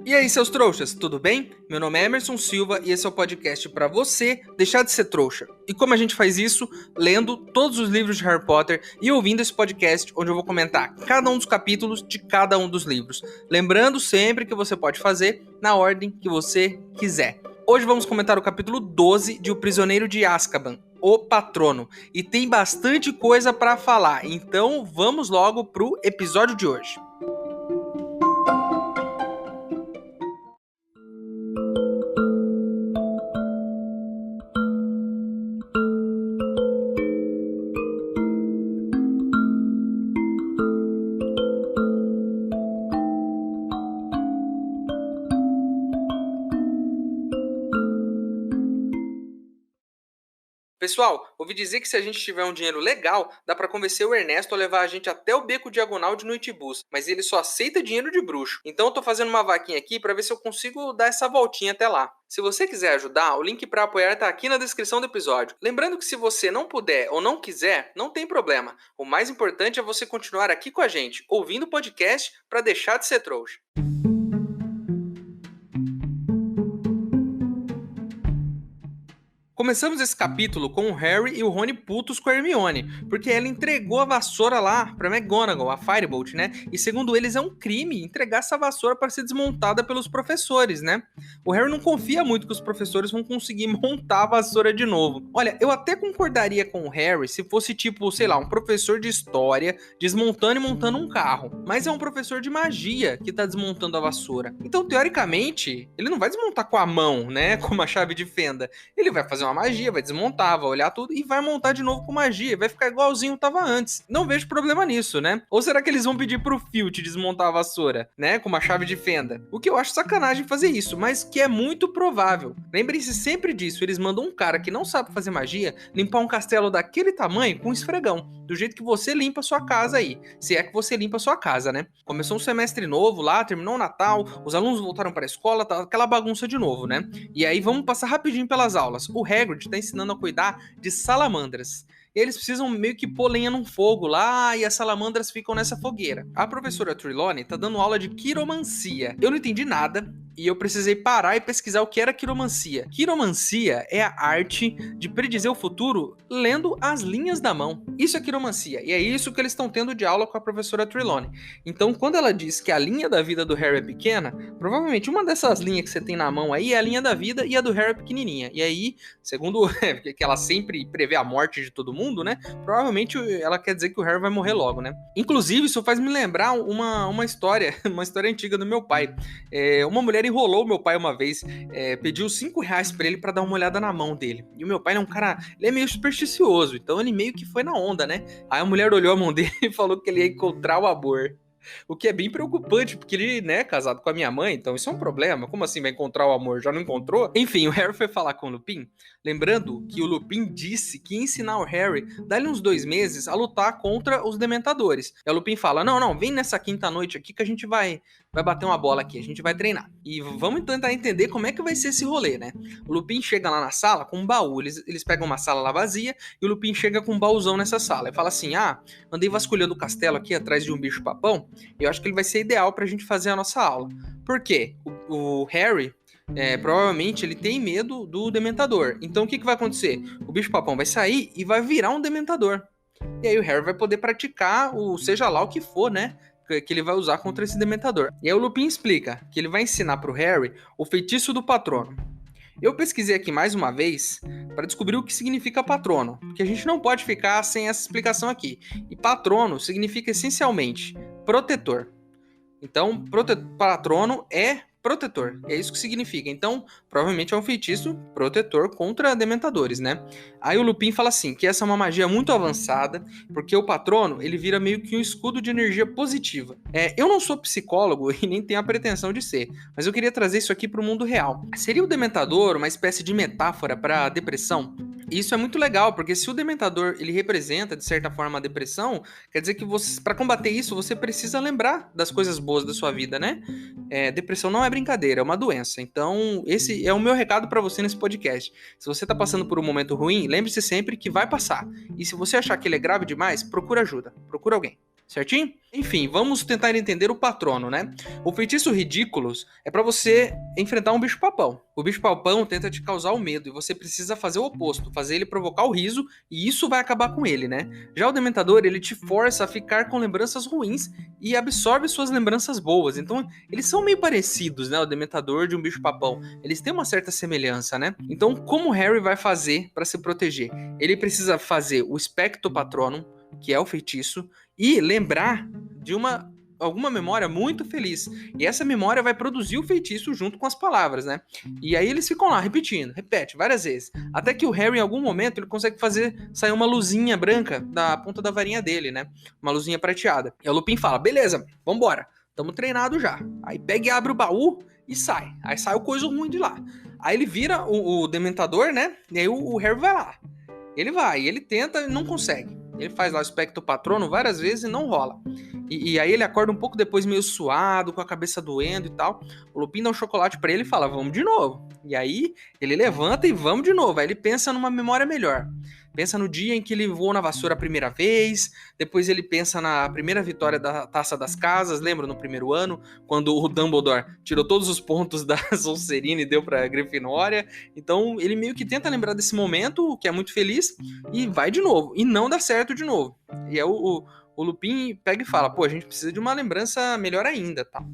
E aí, seus trouxas, tudo bem? Meu nome é Emerson Silva e esse é o podcast para você deixar de ser trouxa. E como a gente faz isso? Lendo todos os livros de Harry Potter e ouvindo esse podcast onde eu vou comentar cada um dos capítulos de cada um dos livros. Lembrando sempre que você pode fazer na ordem que você quiser. Hoje vamos comentar o capítulo 12 de O Prisioneiro de Azkaban, O Patrono. E tem bastante coisa para falar, então vamos logo pro episódio de hoje. Pessoal, ouvi dizer que se a gente tiver um dinheiro legal, dá pra convencer o Ernesto a levar a gente até o Beco Diagonal de Noitibus, mas ele só aceita dinheiro de bruxo. Então eu tô fazendo uma vaquinha aqui pra ver se eu consigo dar essa voltinha até lá. Se você quiser ajudar, o link pra apoiar tá aqui na descrição do episódio. Lembrando que se você não puder ou não quiser, não tem problema. O mais importante é você continuar aqui com a gente, ouvindo o podcast pra deixar de ser trouxa. Começamos esse capítulo com o Harry e o Rony putos com a Hermione, porque ela entregou a vassoura lá pra McGonagall, a Firebolt, né? E segundo eles é um crime entregar essa vassoura para ser desmontada pelos professores, né? O Harry não confia muito que os professores vão conseguir montar a vassoura de novo. Olha, eu até concordaria com o Harry se fosse tipo, sei lá, um professor de história desmontando e montando um carro, mas é um professor de magia que tá desmontando a vassoura. Então, teoricamente, ele não vai desmontar com a mão, né? Com uma chave de fenda. Ele vai fazer uma magia, vai desmontar, vai olhar tudo e vai montar de novo com magia, vai ficar igualzinho tava antes. Não vejo problema nisso, né? Ou será que eles vão pedir pro Filch desmontar a vassoura, né, com uma chave de fenda? O que eu acho sacanagem fazer isso, mas que é muito provável. Lembrem-se sempre disso, eles mandam um cara que não sabe fazer magia limpar um castelo daquele tamanho com um esfregão, do jeito que você limpa a sua casa aí, se é que você limpa a sua casa, né? Começou um semestre novo lá, terminou o Natal, os alunos voltaram para a escola, tá aquela bagunça de novo, né? E aí vamos passar rapidinho pelas aulas. O Hagrid tá ensinando a cuidar de salamandras. E eles precisam meio que pôr lenha num fogo lá e as salamandras ficam nessa fogueira. A professora Trelawney tá dando aula de quiromancia. Eu não entendi nada e eu precisei parar e pesquisar o que era quiromancia. Quiromancia é a arte de predizer o futuro lendo as linhas da mão. Isso é quiromancia e é isso que eles estão tendo de aula com a professora Trelawney. Então, quando ela diz que a linha da vida do Harry é pequena, provavelmente uma dessas linhas que você tem na mão aí é a linha da vida e a do Harry é pequenininha. E aí, segundo que ela sempre prevê a morte de todo mundo, né? Provavelmente ela quer dizer que o Harry vai morrer logo, né? Inclusive, isso faz me lembrar uma história, uma história antiga do meu pai. Uma mulher enrolou meu pai uma vez, pediu R$5 pra ele pra dar uma olhada na mão dele. E o meu pai é um cara, ele é meio supersticioso, então ele meio que foi na onda, né? Aí a mulher olhou a mão dele e falou que ele ia encontrar o amor. O que é bem preocupante, porque ele, né, é casado com a minha mãe, então isso é um problema. Como assim vai encontrar o amor? Já não encontrou? Enfim, o Harry foi falar com o Lupin, lembrando que o Lupin disse que ia ensinar o Harry, dali uns 2 meses, a lutar contra os Dementadores. E o Lupin fala, não, vem nessa quinta noite aqui que a gente vai bater uma bola aqui, a gente vai treinar. E vamos tentar entender como é que vai ser esse rolê, né? O Lupin chega lá na sala com um baú, eles pegam uma sala lá vazia, e o Lupin chega com um baúzão nessa sala. E fala assim, andei vasculhando o castelo aqui atrás de um bicho-papão, eu acho que ele vai ser ideal pra gente fazer a nossa aula. Por quê? O Harry, provavelmente, ele tem medo do Dementador. Então, o que vai acontecer? O bicho-papão vai sair e vai virar um Dementador. E aí o Harry vai poder praticar o seja lá o que for, né? Que ele vai usar contra esse Dementador. E aí o Lupin explica que ele vai ensinar pro Harry o feitiço do patrono. Eu pesquisei aqui mais uma vez para descobrir o que significa patrono, porque a gente não pode ficar sem essa explicação aqui. E patrono significa essencialmente protetor. Então, patrono é protetor. É isso que significa. Então, provavelmente é um feitiço protetor contra dementadores, né? Aí o Lupin fala assim, que essa é uma magia muito avançada, porque o patrono, ele vira meio que um escudo de energia positiva. Eu não sou psicólogo e nem tenho a pretensão de ser, mas eu queria trazer isso aqui para o mundo real. Seria o dementador uma espécie de metáfora para depressão? Isso é muito legal, porque se o dementador ele representa, de certa forma, a depressão, quer dizer que para combater isso, você precisa lembrar das coisas boas da sua vida, né? Depressão não é brincadeira, é uma doença. Então, esse é o meu recado para você nesse podcast. Se você tá passando por um momento ruim, lembre-se sempre que vai passar. E se você achar que ele é grave demais, procura ajuda, procura alguém. Certinho? Enfim, vamos tentar entender o patrono, né? O feitiço Ridículos é pra você enfrentar um bicho-papão. O bicho-papão tenta te causar o medo e você precisa fazer o oposto, fazer ele provocar o riso e isso vai acabar com ele, né? Já o Dementador, ele te força a ficar com lembranças ruins e absorve suas lembranças boas. Então, eles são meio parecidos, né? O Dementador de um bicho-papão. Eles têm uma certa semelhança, né? Então, como o Harry vai fazer pra se proteger? Ele precisa fazer o Spectro Patronum, que é o feitiço, e lembrar de alguma memória muito feliz. E essa memória vai produzir o feitiço junto com as palavras, né? E aí eles ficam lá repetindo, repete várias vezes. Até que o Harry, em algum momento, ele consegue fazer sair uma luzinha branca da ponta da varinha dele, né? Uma luzinha prateada. E o Lupin fala, beleza, vambora, tamo treinado já. Aí pega e abre o baú e sai. Aí sai o coisa ruim de lá. Aí ele vira o Dementador, né? E aí o Harry vai lá. Ele vai, ele tenta e não consegue. Ele faz lá o Espectro Patrono várias vezes e não rola. E aí ele acorda um pouco depois meio suado, com a cabeça doendo e tal. O Lupin dá um chocolate pra ele e fala, vamos de novo. E aí ele levanta e vamos de novo. Aí ele pensa numa memória melhor. Pensa no dia em que ele voou na vassoura a primeira vez, depois ele pensa na primeira vitória da Taça das Casas, lembra no primeiro ano, quando o Dumbledore tirou todos os pontos da Sonserina e deu pra Grifinória. Então ele meio que tenta lembrar desse momento, que é muito feliz, e vai de novo, e não dá certo de novo. E é o Lupin pega e fala, pô, a gente precisa de uma lembrança melhor ainda, tá?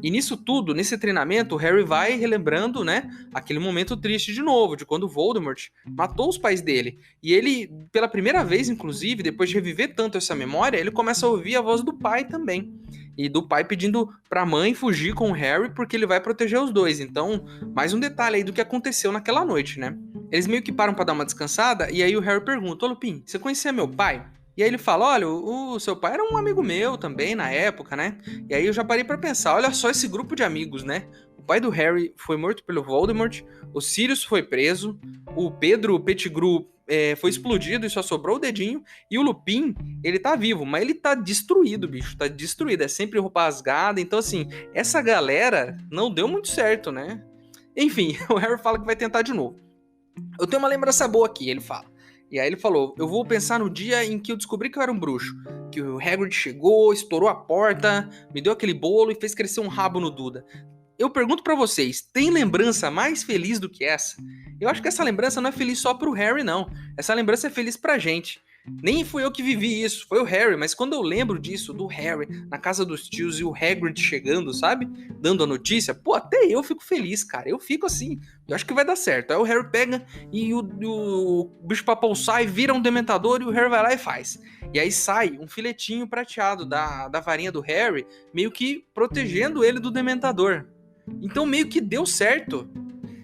E nisso tudo, nesse treinamento, o Harry vai relembrando, né, aquele momento triste de novo, de quando o Voldemort matou os pais dele. E ele, pela primeira vez, inclusive, depois de reviver tanto essa memória, ele começa a ouvir a voz do pai também. E do pai pedindo pra mãe fugir com o Harry porque ele vai proteger os dois. Então, mais um detalhe aí do que aconteceu naquela noite, né? Eles meio que param pra dar uma descansada e aí o Harry pergunta, ô Lupin, você conhecia meu pai? E aí ele fala, olha, o seu pai era um amigo meu também na época, né? E aí eu já parei pra pensar, olha só esse grupo de amigos, né? O pai do Harry foi morto pelo Voldemort, o Sirius foi preso, o Pedro Pettigrew foi explodido e só sobrou o dedinho, e o Lupin, ele tá vivo, mas ele tá destruído, bicho, tá destruído, é sempre roupa rasgada, então assim, essa galera não deu muito certo, né? Enfim, o Harry fala que vai tentar de novo. Eu tenho uma lembrança boa aqui, ele fala. E aí ele falou, eu vou pensar no dia em que eu descobri que eu era um bruxo. Que o Hagrid chegou, estourou a porta, me deu aquele bolo e fez crescer um rabo no Duda. Eu pergunto pra vocês, tem lembrança mais feliz do que essa? Eu acho que essa lembrança não é feliz só pro Harry, não. Essa lembrança é feliz pra gente. Nem fui eu que vivi isso, foi o Harry, mas quando eu lembro disso, do Harry na casa dos tios e o Hagrid chegando, sabe? Dando a notícia, pô, até eu fico feliz, cara. Eu fico assim, eu acho que vai dar certo. Aí o Harry pega e o bicho-papão sai, vira um dementador e o Harry vai lá e faz. E aí sai um filetinho prateado da varinha do Harry, meio que protegendo ele do dementador. Então meio que deu certo.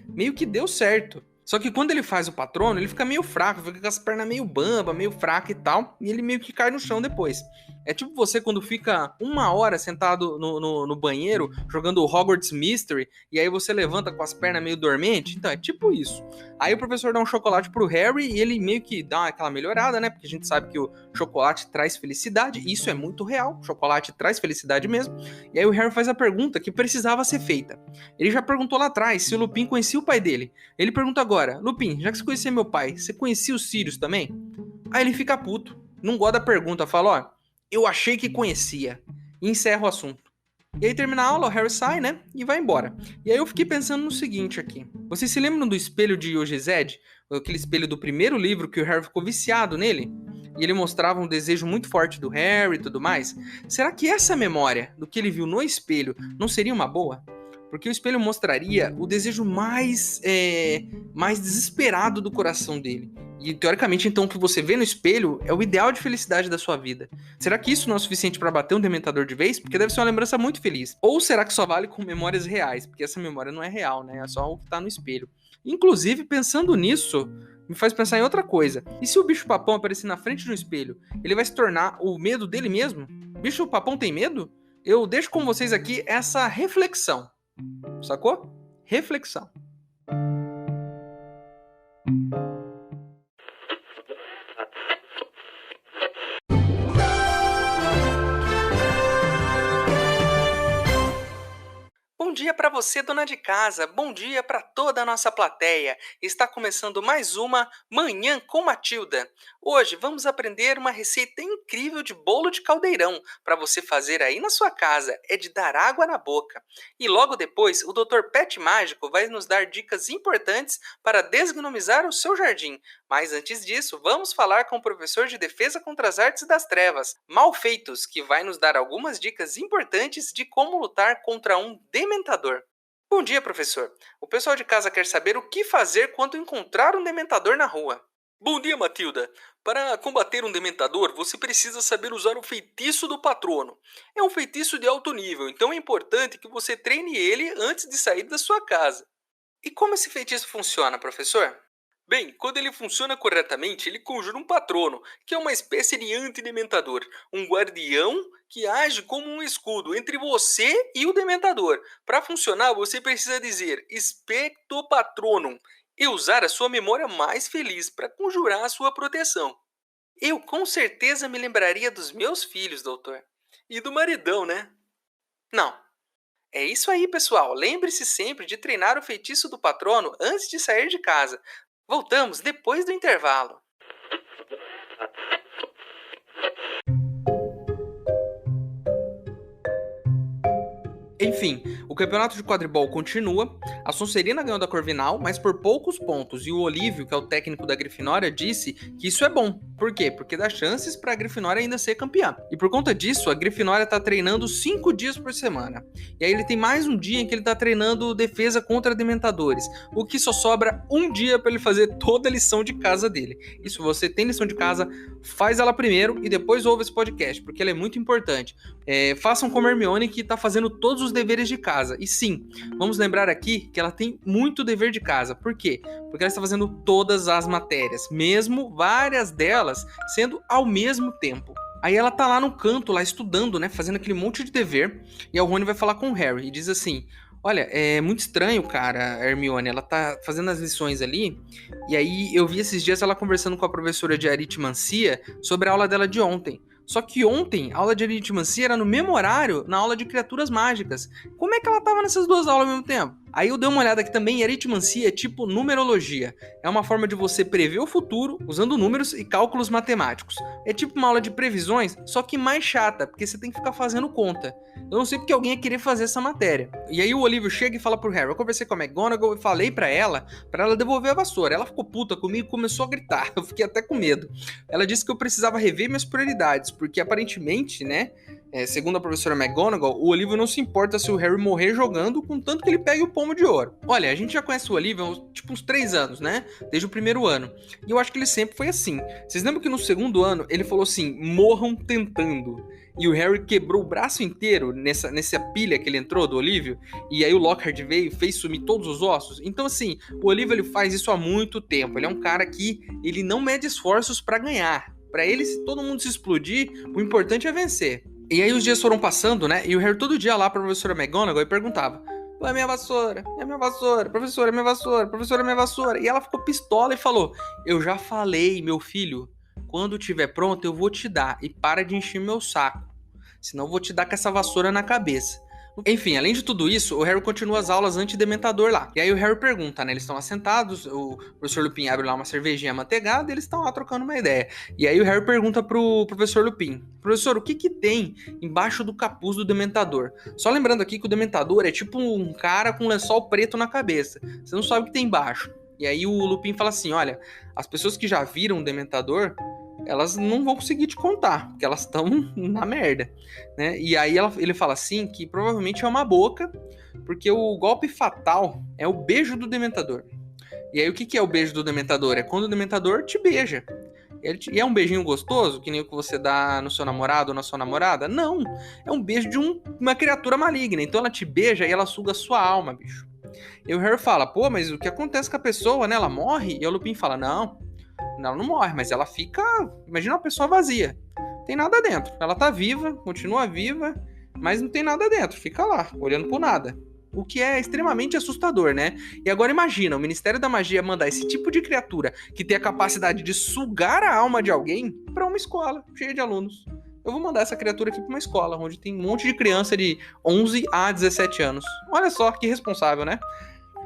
Meio que deu certo. Só que quando ele faz o patrono, ele fica meio fraco, fica com as pernas meio bamba, meio fraca e tal, e ele meio que cai no chão depois. É tipo você quando fica uma hora sentado no banheiro, jogando o Hogwarts Mystery, e aí você levanta com as pernas meio dormente, então é tipo isso. Aí o professor dá um chocolate pro Harry, e ele meio que dá aquela melhorada, né, porque a gente sabe que o chocolate traz felicidade, e isso é muito real, o chocolate traz felicidade mesmo. E aí o Harry faz a pergunta que precisava ser feita. Ele já perguntou lá atrás se o Lupin conhecia o pai dele. Ele pergunta agora, Lupin, já que você conhecia meu pai, você conhecia o Sirius também? Aí ele fica puto, não gosta da pergunta, fala, ó, eu achei que conhecia, e encerra o assunto. E aí termina a aula, o Harry sai, né, e vai embora. E aí eu fiquei pensando no seguinte aqui, vocês se lembram do espelho de Yogezed? Aquele espelho do primeiro livro que o Harry ficou viciado nele? E ele mostrava um desejo muito forte do Harry e tudo mais? Será que essa memória do que ele viu no espelho não seria uma boa? Porque o espelho mostraria o desejo mais desesperado do coração dele. E, teoricamente, então, o que você vê no espelho é o ideal de felicidade da sua vida. Será que isso não é o suficiente para bater um dementador de vez? Porque deve ser uma lembrança muito feliz. Ou será que só vale com memórias reais? Porque essa memória não é real, né? É só o que tá no espelho. Inclusive, pensando nisso, me faz pensar em outra coisa. E se o bicho-papão aparecer na frente de um espelho, ele vai se tornar o medo dele mesmo? Bicho-papão tem medo? Eu deixo com vocês aqui essa reflexão. Sacou? Reflexão. Bom dia, dia para você, dona de casa. Bom dia para toda a nossa plateia. Está começando mais uma Manhã com Matilda. Hoje vamos aprender uma receita incrível de bolo de caldeirão para você fazer aí na sua casa. É de dar água na boca. E logo depois, o Dr. Pet Mágico vai nos dar dicas importantes para desgnomizar o seu jardim. Mas antes disso, vamos falar com o professor de Defesa contra as Artes das Trevas, Malfeitos, que vai nos dar algumas dicas importantes de como lutar contra um dementador. Bom dia, professor. O pessoal de casa quer saber o que fazer quando encontrar um dementador na rua. Bom dia, Matilda. Para combater um dementador, você precisa saber usar o feitiço do patrono. É um feitiço de alto nível, então é importante que você treine ele antes de sair da sua casa. E como esse feitiço funciona, professor? Bem, quando ele funciona corretamente, ele conjura um patrono, que é uma espécie de antidementador, um guardião que age como um escudo entre você e o dementador. Para funcionar, você precisa dizer Expecto Patronum e usar a sua memória mais feliz para conjurar a sua proteção. Eu com certeza me lembraria dos meus filhos, doutor. E do maridão, né? Não. É isso aí, pessoal. Lembre-se sempre de treinar o feitiço do patrono antes de sair de casa. Voltamos depois do intervalo. Enfim, o campeonato de quadribol continua, a Sonserina ganhou da Corvinal, mas por poucos pontos, e o Olívio, que é o técnico da Grifinória, disse que isso é bom. Por quê? Porque dá chances para a Grifinória ainda ser campeã. E por conta disso, a Grifinória tá treinando 5 dias por semana. E aí ele tem mais um dia em que ele tá treinando defesa contra dementadores, o que só sobra um dia para ele fazer toda a lição de casa dele. E se você tem lição de casa, faz ela primeiro e depois ouve esse podcast, porque ela é muito importante. Façam como a Hermione, que tá fazendo todos os deveres de casa. E sim, vamos lembrar aqui que ela tem muito dever de casa. Por quê? Porque ela está fazendo todas as matérias, mesmo várias delas sendo ao mesmo tempo. Aí ela tá lá no canto, lá estudando, né, fazendo aquele monte de dever, e a Rony vai falar com o Harry e diz assim: olha, é muito estranho, cara, a Hermione, ela tá fazendo as lições ali, e aí eu vi esses dias ela conversando com a professora de aritmancia sobre a aula dela de ontem. Só que ontem, a aula de aritmancia era no mesmo horário na aula de criaturas mágicas. Como é que ela tava nessas duas aulas ao mesmo tempo? Aí eu dei uma olhada aqui também, aritmancia é tipo numerologia. É uma forma de você prever o futuro usando números e cálculos matemáticos. É tipo uma aula de previsões, só que mais chata, porque você tem que ficar fazendo conta. Eu não sei porque alguém ia querer fazer essa matéria. E aí o Olívio chega e fala pro Harry: eu conversei com a McGonagall e falei pra ela devolver a vassoura. Ela ficou puta comigo e começou a gritar. Eu fiquei até com medo. Ela disse que eu precisava rever minhas prioridades, porque aparentemente, né, segundo a professora McGonagall, o Olívio não se importa se o Harry morrer jogando, contanto que ele pegue o pomo de ouro. Olha, a gente já conhece o Olívio há tipo uns 3 anos, né? Desde o primeiro ano. E eu acho que ele sempre foi assim. Vocês lembram que no segundo ano ele falou assim: morram tentando. E o Harry quebrou o braço inteiro nessa pilha que ele entrou do Olívio. E aí o Lockhart veio e fez sumir todos os ossos. Então assim, o Olívio ele faz isso há muito tempo. Ele é um cara que ele não mede esforços pra ganhar. Pra ele, se todo mundo se explodir, o importante é vencer. E aí os dias foram passando, né? E o Harry todo dia lá pra professora McGonagall e perguntava: é minha vassoura, é minha vassoura, professora, é minha vassoura, professora, é minha vassoura. E ela ficou pistola e falou: eu já falei, meu filho, quando tiver pronto eu vou te dar. E para de encher meu saco, senão eu vou te dar com essa vassoura na cabeça. Enfim, além de tudo isso, o Harry continua as aulas anti-dementador lá. E aí o Harry pergunta, né? Eles estão assentados, o professor Lupin abre lá uma cervejinha amanteigada e eles estão lá trocando uma ideia. E aí o Harry pergunta pro professor Lupin: professor, o que tem embaixo do capuz do dementador? Só lembrando aqui que o dementador é tipo um cara com um lençol preto na cabeça. Você não sabe o que tem embaixo. E aí o Lupin fala assim: olha, as pessoas que já viram o dementador, elas não vão conseguir te contar, porque elas estão na merda, né? E aí ele fala assim que provavelmente é uma boca, porque o golpe fatal é o beijo do dementador. E aí o que é o beijo do dementador? É quando o dementador te beija. E é um beijinho gostoso, que nem o que você dá no seu namorado ou na sua namorada? Não, é um beijo de uma criatura maligna. Então ela te beija e ela suga a sua alma, bicho. E o Harry fala: pô, mas o que acontece com a pessoa, né? Ela morre? E o Lupin fala: não, ela não morre, mas ela fica... imagina uma pessoa vazia. Não tem nada dentro. Ela tá viva, continua viva, mas não tem nada dentro. Fica lá, olhando pro nada. O que é extremamente assustador, né? E agora imagina, o Ministério da Magia mandar esse tipo de criatura que tem a capacidade de sugar a alma de alguém pra uma escola cheia de alunos. eu vou mandar essa criatura aqui pra uma escola, onde tem um monte de criança de 11 a 17 anos. Olha só que responsável, né?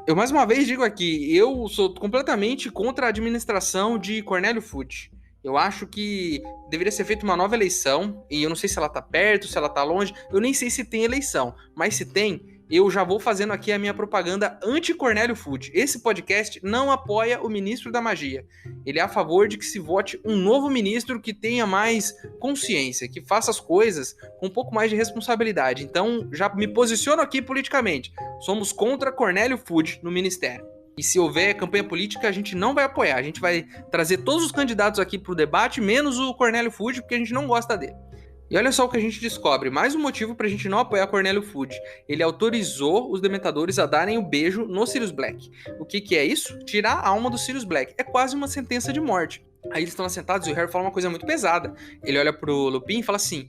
Eu mais uma vez digo aqui, eu sou completamente contra a administração de Cornélio Fudge. Eu acho que deveria ser feita uma nova eleição, e eu não sei se ela tá perto, se ela tá longe, eu nem sei se tem eleição, mas se tem, eu já vou fazendo aqui a minha propaganda anti-Cornélio Fudge. Esse podcast não apoia o ministro da magia. Ele é a favor de que se vote um novo ministro que tenha mais consciência, que faça as coisas com um pouco mais de responsabilidade. Então, já me posiciono aqui politicamente. Somos contra Cornélio Fudge no ministério. E se houver campanha política, a gente não vai apoiar. A gente vai trazer todos os candidatos aqui para o debate, menos o Cornélio Fudge, porque a gente não gosta dele. E olha só o que a gente descobre, mais um motivo pra gente não apoiar Cornélio Fudge. Ele autorizou os Dementadores a darem o beijo no Sirius Black. O que é isso? Tirar a alma do Sirius Black. É quase uma sentença de morte. Aí eles estão sentados e o Harry fala uma coisa muito pesada. Ele olha pro Lupin e fala assim,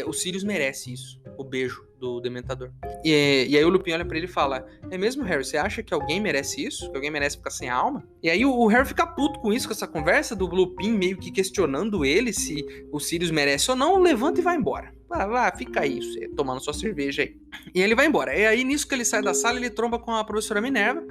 o Sirius merece isso, o beijo do Dementador. E aí o Lupin olha pra ele e fala, é mesmo, Harry, você acha que alguém merece isso? Que alguém merece ficar sem a alma? E aí o Harry fica puto com isso, com essa conversa do Lupin meio que questionando ele se o Sirius merece ou não, levanta e vai embora. Vai, fica aí, você tomando sua cerveja aí. E ele vai embora. E aí nisso que ele sai da sala, ele tromba com a professora Minerva,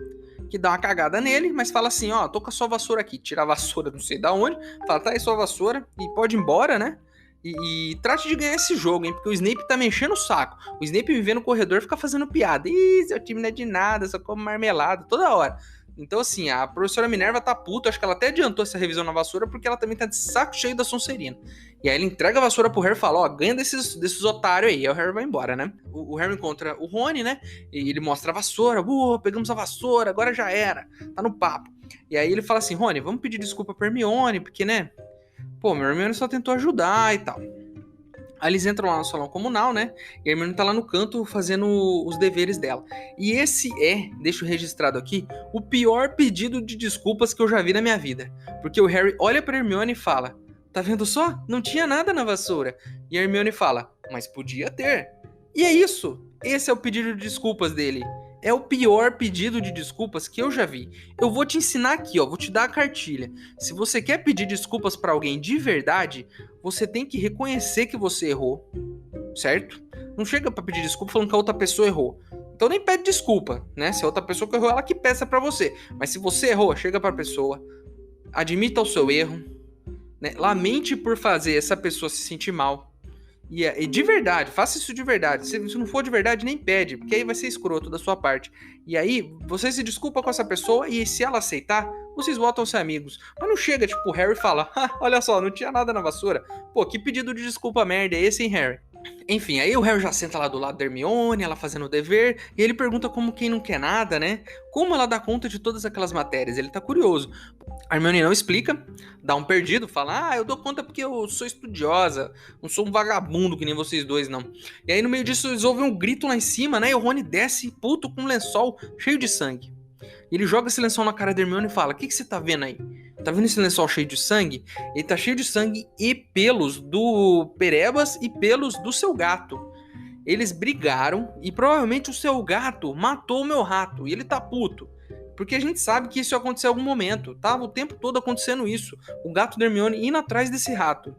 que dá uma cagada nele, mas fala assim, ó, tô com a sua vassoura aqui. Tira a vassoura não sei da onde, fala, tá aí sua vassoura, e pode ir embora, né? E trate de ganhar esse jogo, hein? Porque o Snape tá me enchendo o saco. O Snape me vê no corredor fica fazendo piada. Ih, seu time não é de nada, só come marmelada, toda hora. Então, assim, a professora Minerva tá puta. Acho que ela até adiantou essa revisão na vassoura, porque ela também tá de saco cheio da Sonserina. E aí ele entrega a vassoura pro Harry e fala, ó, ganha desses otários aí. Aí o Harry vai embora, né? O Harry encontra o Rony, né? E ele mostra a vassoura. Pegamos a vassoura, agora já era. Tá no papo. E aí ele fala assim, Rony, vamos pedir desculpa pra Hermione, porque, né? Pô, meu Hermione só tentou ajudar e tal. Aí eles entram lá no salão comunal, né? E a Hermione tá lá no canto fazendo os deveres dela. E esse deixa registrado aqui, o pior pedido de desculpas que eu já vi na minha vida. Porque o Harry olha pra Hermione e fala, tá vendo só? Não tinha nada na vassoura. E a Hermione fala, mas podia ter. E é isso. Esse é o pedido de desculpas dele. É o pior pedido de desculpas que eu já vi. Eu vou te ensinar aqui, ó, vou te dar a cartilha. Se você quer pedir desculpas pra alguém de verdade, você tem que reconhecer que você errou, certo? Não chega pra pedir desculpa falando que a outra pessoa errou. Então nem pede desculpa, né? Se a outra pessoa que errou, ela que peça pra você. Mas se você errou, chega pra pessoa, admita o seu erro, né? Lamente por fazer essa pessoa se sentir mal. E de verdade, faça isso de verdade. Se não for de verdade, nem pede, porque aí vai ser escroto da sua parte. E aí, você se desculpa com essa pessoa e se ela aceitar, vocês voltam a ser amigos. Mas não chega, tipo, o Harry fala, olha só, não tinha nada na vassoura. Pô, que pedido de desculpa merda é esse, hein, Harry? Enfim, aí o Harry já senta lá do lado da Hermione, ela fazendo o dever, e ele pergunta como quem não quer nada, né? Como ela dá conta de todas aquelas matérias, ele tá curioso. A Hermione não explica, dá um perdido, fala, eu dou conta porque eu sou estudiosa, não sou um vagabundo que nem vocês dois, não. E aí no meio disso eles ouvem um grito lá em cima, né? E o Rony desce puto com um lençol cheio de sangue. E ele joga esse lençol na cara da Hermione e fala, o que você tá vendo aí? Tá vendo esse lençol cheio de sangue? Ele tá cheio de sangue e pelos do Perebas e pelos do seu gato. Eles brigaram e provavelmente o seu gato matou o meu rato. E ele tá puto. Porque a gente sabe que isso ia acontecer em algum momento. Tava o tempo todo acontecendo isso. O gato da Hermione indo atrás desse rato.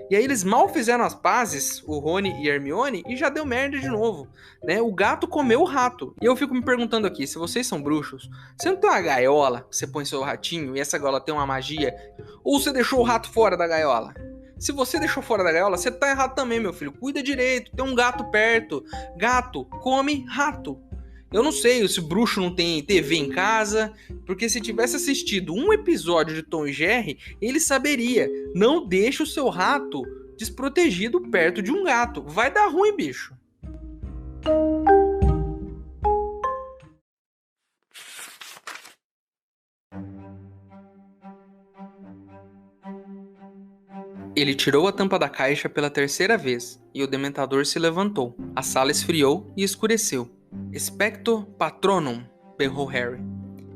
E aí eles mal fizeram as pazes, o Rony e a Hermione, e já deu merda de novo, né? O gato comeu o rato. E eu fico me perguntando aqui, se vocês são bruxos, você não tem uma gaiola, você põe seu ratinho e essa gaiola tem uma magia, ou você deixou o rato fora da gaiola? Se você deixou fora da gaiola, você tá errado também, meu filho. Cuida direito, tem um gato perto. Gato come rato. Eu não sei se o bruxo não tem TV em casa, porque se tivesse assistido um episódio de Tom e Jerry, ele saberia. Não deixe o seu rato desprotegido perto de um gato. Vai dar ruim, bicho. Ele tirou a tampa da caixa pela terceira vez, e o Dementador se levantou. A sala esfriou e escureceu. Expecto Patronum, berrou Harry.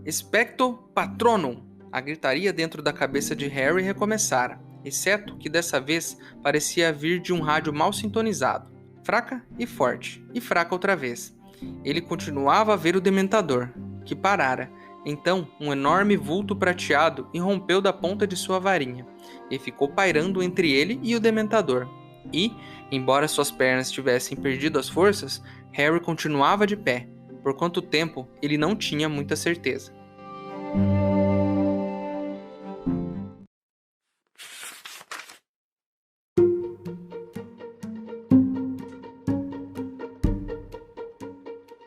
Expecto Patronum! A gritaria dentro da cabeça de Harry recomeçara, exceto que dessa vez parecia vir de um rádio mal sintonizado. Fraca e forte, e fraca outra vez. Ele continuava a ver o Dementador, que parara. Então, um enorme vulto prateado irrompeu da ponta de sua varinha, e ficou pairando entre ele e o Dementador. E, embora suas pernas tivessem perdido as forças, Harry continuava de pé. Por quanto tempo, ele não tinha muita certeza.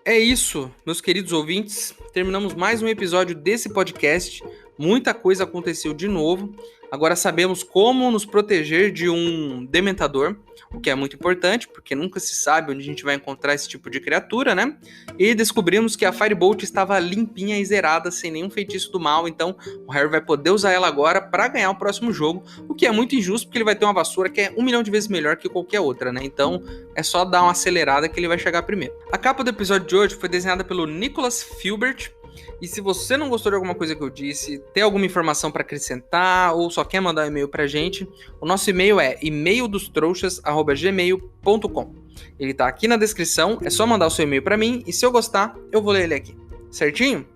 É isso, meus queridos ouvintes. Terminamos mais um episódio desse podcast. Muita coisa aconteceu de novo. Agora sabemos como nos proteger de um dementador, o que é muito importante, porque nunca se sabe onde a gente vai encontrar esse tipo de criatura, né? E descobrimos que a Firebolt estava limpinha e zerada, sem nenhum feitiço do mal, então o Harry vai poder usar ela agora para ganhar o próximo jogo, o que é muito injusto, porque ele vai ter uma vassoura que é 1 milhão de vezes melhor que qualquer outra, né? Então é só dar uma acelerada que ele vai chegar primeiro. A capa do episódio de hoje foi desenhada pelo Nicholas Filbert. E se você não gostou de alguma coisa que eu disse, tem alguma informação para acrescentar ou só quer mandar um e-mail pra gente, o nosso e-mail é emaildostrouxas@gmail.com. Ele tá aqui na descrição, é só mandar o seu e-mail para mim e se eu gostar, eu vou ler ele aqui. Certinho?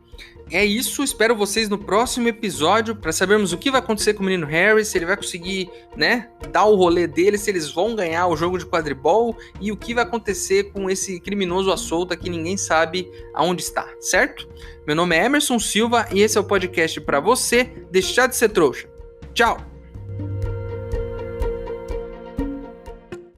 É isso, espero vocês no próximo episódio para sabermos o que vai acontecer com o menino Harry, se ele vai conseguir, né, dar o rolê dele, se eles vão ganhar o jogo de quadribol e o que vai acontecer com esse criminoso à solta que ninguém sabe aonde está, certo? Meu nome é Emerson Silva e esse é o podcast para você deixar de ser trouxa. Tchau!